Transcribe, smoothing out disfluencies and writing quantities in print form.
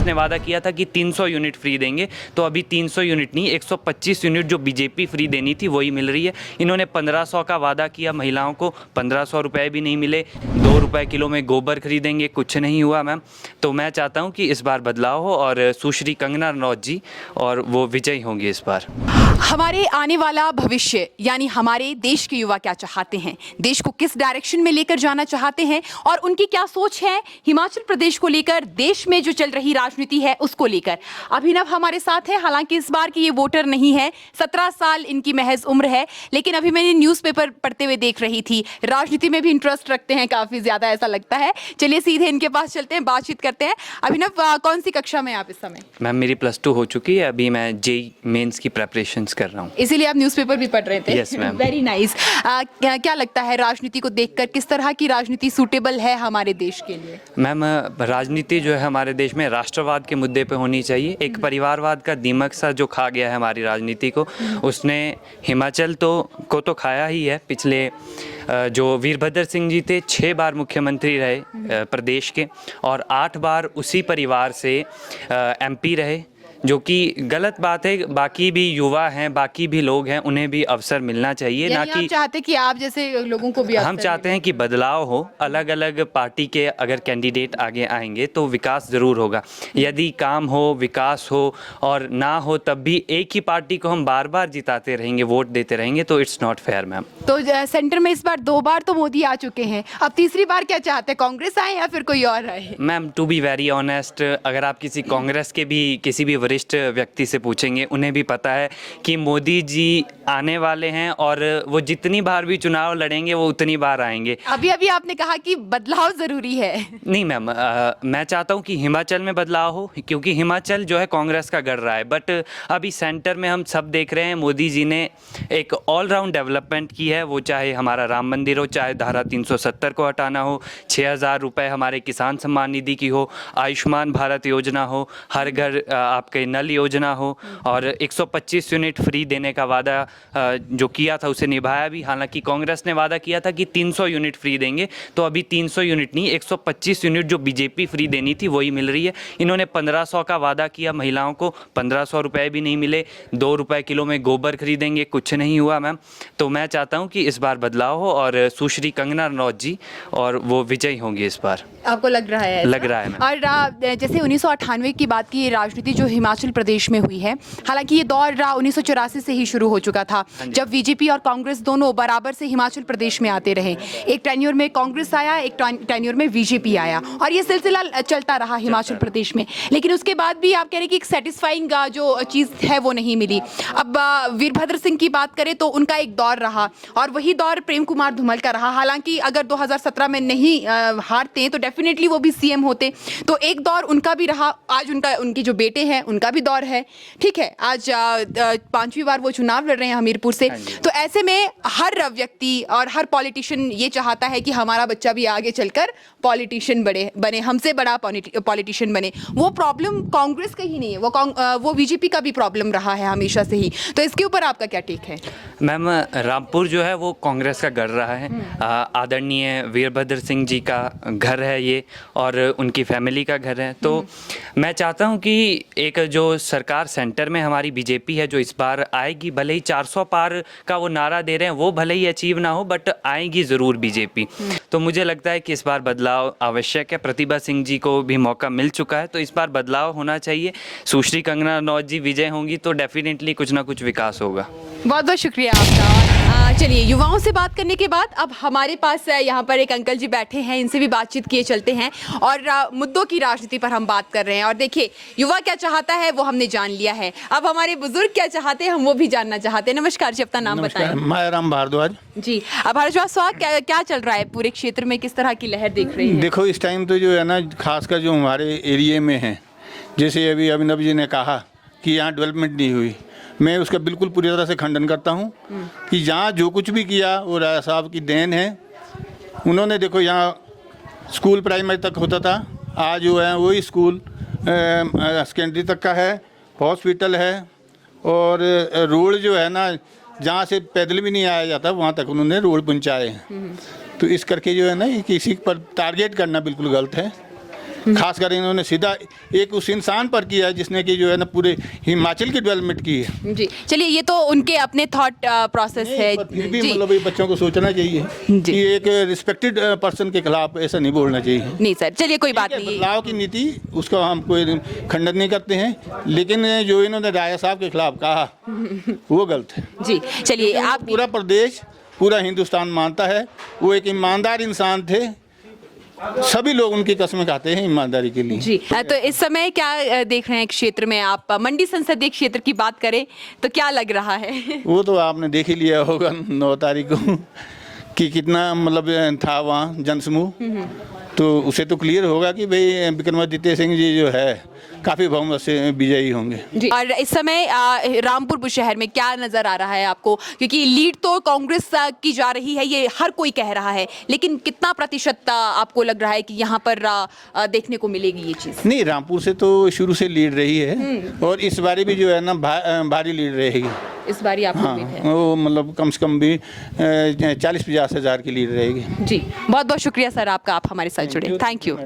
ने वादा किया था कि 300 यूनिट फ्री देंगे, तो अभी 300 यूनिट नहीं 125 यूनिट जो बीजेपी फ्री देनी थी वही मिल रही है। इन्होंने 1500 का वादा किया महिलाओं को, 1500 रुपये भी नहीं मिले। 2 रुपये किलो में गोबर खरीदेंगे, कुछ नहीं हुआ मैम। तो मैं चाहता हूँ कि इस बार बदलाव हो और सुश्री कंगना रनौत जी और वो विजयी होंगे इस बार। हमारे आने वाला भविष्य यानी हमारे देश के युवा क्या चाहते हैं, देश को किस डायरेक्शन में लेकर जाना चाहते हैं और उनकी क्या सोच है हिमाचल प्रदेश को लेकर, देश में जो चल रही राजनीति है उसको लेकर। अभिनव हमारे साथ है, हालांकि इस बार की ये वोटर नहीं है, 17 साल इनकी महज उम्र है, लेकिन अभी मैंने न्यूज़पेपर पढ़ते हुए देख रही थी, राजनीति में भी इंटरेस्ट रखते हैं काफ़ी ज़्यादा, ऐसा लगता है। चलिए सीधे इनके पास चलते हैं, बातचीत करते हैं। अभिनव, कौन सी कक्षा में आप इस समय? मैम मेरी +2 हो चुकी है, अभी मैं जेई मेंस की प्रेपरेशंस कर रहा हूँ। इसीलिए आप न्यूज़पेपर भी पढ़ रहे थे? Yes ma'am. Very nice. क्या लगता है राजनीति को देखकर, किस तरह की राजनीति सूटेबल है हमारे देश के लिए? मैम राजनीति जो है हमारे देश में राष्ट्रवाद के मुद्दे पे होनी चाहिए। एक परिवारवाद का दीमक सा जो खा गया है हमारी राजनीति को, उसने हिमाचल को तो खाया ही है। पिछले जो वीरभद्र सिंह जी थे 6 बार मुख्यमंत्री रहे प्रदेश के, और 8 बार उसी परिवार से MP रहे, जो कि गलत बात है। बाकी भी युवा हैं, बाकी भी लोग हैं, उन्हें भी अवसर मिलना चाहिए, ना कि आप चाहते कि आप जैसे लोगों को भी हम चाहते हैं कि बदलाव हो। अलग अलग पार्टी के अगर कैंडिडेट आगे आएंगे तो विकास ज़रूर होगा। यदि काम हो, विकास हो, और ना हो तब भी एक ही पार्टी को हम बार बार जिताते रहेंगे, वोट देते रहेंगे, तो इट्स नॉट फेयर मैम। तो सेंटर में इस बार 2 बार तो मोदी आ चुके हैं, अब तीसरी बार क्या चाहते हैं, कांग्रेस आए या फिर कोई और आए? Ma'am to be very honest, अगर आप किसी कांग्रेस के भी किसी भी वरिष्ठ व्यक्ति से पूछेंगे, उन्हें भी पता है कि मोदी जी आने वाले हैं और वो जितनी बार भी चुनाव लड़ेंगे वो उतनी बार आएंगे। अभी अभी आपने कहा कि बदलाव ज़रूरी है। नहीं मैम, मैं चाहता हूँ कि हिमाचल में बदलाव हो, क्योंकि हिमाचल जो है कांग्रेस का गढ़ रहा है। बट अभी सेंटर में हम सब देख रहे हैं, मोदी जी ने एक ऑलराउंड डेवलपमेंट की है। वो चाहे हमारा राम मंदिर हो, चाहे धारा 370 को हटाना हो, 6000 रुपये हमारे किसान सम्मान निधि की हो, आयुष्मान भारत योजना हो, हर घर आपके नल योजना हो, और 125 यूनिट फ्री देने का वादा जो किया था उसे निभाया भी। हालांकि कांग्रेस ने वादा किया था कि 300 यूनिट फ्री देंगे, तो अभी 300 यूनिट नहीं 125 यूनिट जो बीजेपी फ्री देनी थी वही मिल रही है। इन्होंने 1500 का वादा किया महिलाओं को, 1500 रुपये भी नहीं मिले। 2 रुपये किलो में गोबर खरीदेंगे, कुछ नहीं हुआ मैम। तो मैं चाहता हूँ कि इस बार बदलाव हो और सुश्री कंगना रनौत जी और वो विजयी होंगी इस बार। आपको लग रहा है? लग रहा है मैम। और जैसे 1998 की बात की राजनीति जो हिमाचल प्रदेश में हुई है, हालांकि ये दौर 1984 से ही शुरू हो चुका था, जब बीजेपी और कांग्रेस दोनों बराबर से हिमाचल प्रदेश में आते रहे। एक टेन्योर में कांग्रेस आया, एक टेन्योर में बीजेपी आया, और ये सिलसिला चलता रहा हिमाचल प्रदेश में। लेकिन उसके बाद भी आप कह रहे हैं कि एक सेटिस्फाइंग जो चीज़ है वो नहीं मिली। अब वीरभद्र सिंह की बात करें तो उनका एक दौर रहा, और वही दौर प्रेम कुमार धूमल का रहा। हालांकि अगर 2017 में नहीं हारते तो डेफिनेटली वो भी CM होते, तो एक दौर उनका भी रहा। आज उनके जो बेटे हैं उनका भी दौर है, ठीक है। आज 5वीं बार वो चुनाव लड़ रहे हैं हमीरपुर से। तो ऐसे में हर व्यक्ति और हर पॉलिटिशियन ये चाहता है कि हमारा बच्चा भी आगे चलकर पॉलिटिशियन बने, हमसे बड़ा पॉलिटिशियन बने। वो प्रॉब्लम कांग्रेस का ही नहीं है, वो बीजेपी का भी प्रॉब्लम रहा है हमेशा से ही। तो इसके ऊपर आपका क्या टेक है? मैम रामपुर जो है वो कांग्रेस का गढ़ रहा है। आदरणीय वीरभद्र सिंह जी का घर है ये, और उनकी फैमिली का घर है। तो मैं चाहता हूँ कि एक जो सरकार सेंटर में हमारी बीजेपी है जो इस बार आएगी, भले ही 400 पार का वो नारा दे रहे हैं, वो भले ही अचीव ना हो, बट आएगी ज़रूर बीजेपी। तो मुझे लगता है कि इस बार बदलाव आवश्यक है। प्रतिभा सिंह जी को भी मौका मिल चुका है, तो इस बार बदलाव होना चाहिए। सुश्री कंगना रनौत जी विजय होंगी तो डेफिनेटली कुछ ना कुछ विकास होगा। बहुत बहुत शुक्रिया आपका। चलिए, युवाओं से बात करने के बाद अब हमारे पास यहाँ पर एक अंकल जी बैठे हैं, इनसे भी बातचीत किए चलते हैं, और मुद्दों की राजनीति पर हम बात कर रहे हैं। और देखिए, युवा क्या चाहता है वो हमने जान लिया है, अब हमारे बुजुर्ग क्या चाहते हैं हम वो भी जानना चाहते हैं। नमस्कार जी, अपना नाम बताएं। मायाराम भारद्वाज जी। अब भारद्वाज, क्या चल रहा है पूरे क्षेत्र में, किस तरह की लहर देख रही है? देखो, इस टाइम तो जो है ना, खासकर जो हमारे एरिया में है, जैसे अभी अभिनव जी ने कहा कि यहाँ डेवलपमेंट नहीं हुई, मैं उसका बिल्कुल पूरी तरह से खंडन करता हूँ कि यहाँ जो कुछ भी किया वो राजा साहब की देन है। उन्होंने देखो, यहाँ स्कूल प्राइमरी तक होता था, आज जो है वही स्कूल सेकेंडरी तक का है, हॉस्पिटल है, और रोड जो है ना, जहाँ से पैदल भी नहीं आया जाता वहाँ तक उन्होंने रोड पहुँचाए हैं। तो इस करके जो है ना, किसी पर टारगेट करना बिल्कुल गलत है। खासकर इन्होंने सीधा एक उस इंसान पर किया है जिसने कि जो है ना पूरे हिमाचल की डेवलपमेंट की है। जी चलिए, ये तो उनके अपने थॉट प्रोसेस है। पर फिर भी जी मतलब ये बच्चों को सोचना चाहिए जी। कि एक रिस्पेक्टेड पर्सन के खिलाफ ऐसा नहीं बोलना चाहिए। नहीं सर, चलिए कोई बात नहीं। बदलाव की नीति उसका हम कोई खंडन नहीं करते हैं, लेकिन जो इन्होंने राजा साहब के खिलाफ कहा वो गलत है। जी चलिए, आप पूरा प्रदेश पूरा हिंदुस्तान मानता है वो एक ईमानदार इंसान थे, सभी लोग उनकी कस्में खाते हैं ईमानदारी के लिए। जी तो इस समय क्या देख रहे हैं क्षेत्र में? आप मंडी संसदीय क्षेत्र की बात करें तो क्या लग रहा है? वो तो आपने देख ही लिया होगा 9 तारीख को कि कितना मतलब था वहाँ जनसमूह, तो उसे तो क्लियर होगा कि भाई विक्रमादित्य सिंह जी जो है काफ़ी बहुमत से विजयी होंगे। जी और इस समय रामपुर बुशहर में क्या नज़र आ रहा है आपको? क्योंकि लीड तो कांग्रेस की जा रही है, ये हर कोई कह रहा है, लेकिन कितना प्रतिशत आपको लग रहा है कि यहाँ पर देखने को मिलेगी ये चीज़? नहीं, रामपुर से तो शुरू से लीड रही है और इस बारी भी जो है ना भारी लीड रहेगी। इस बारी आपको हाँ, उम्मीद है? वो मतलब कम से कम भी 40-50 हज़ार की लीड रहेगी। जी बहुत बहुत शुक्रिया सर आपका, आप हमारे साथ जुड़े। Thank you.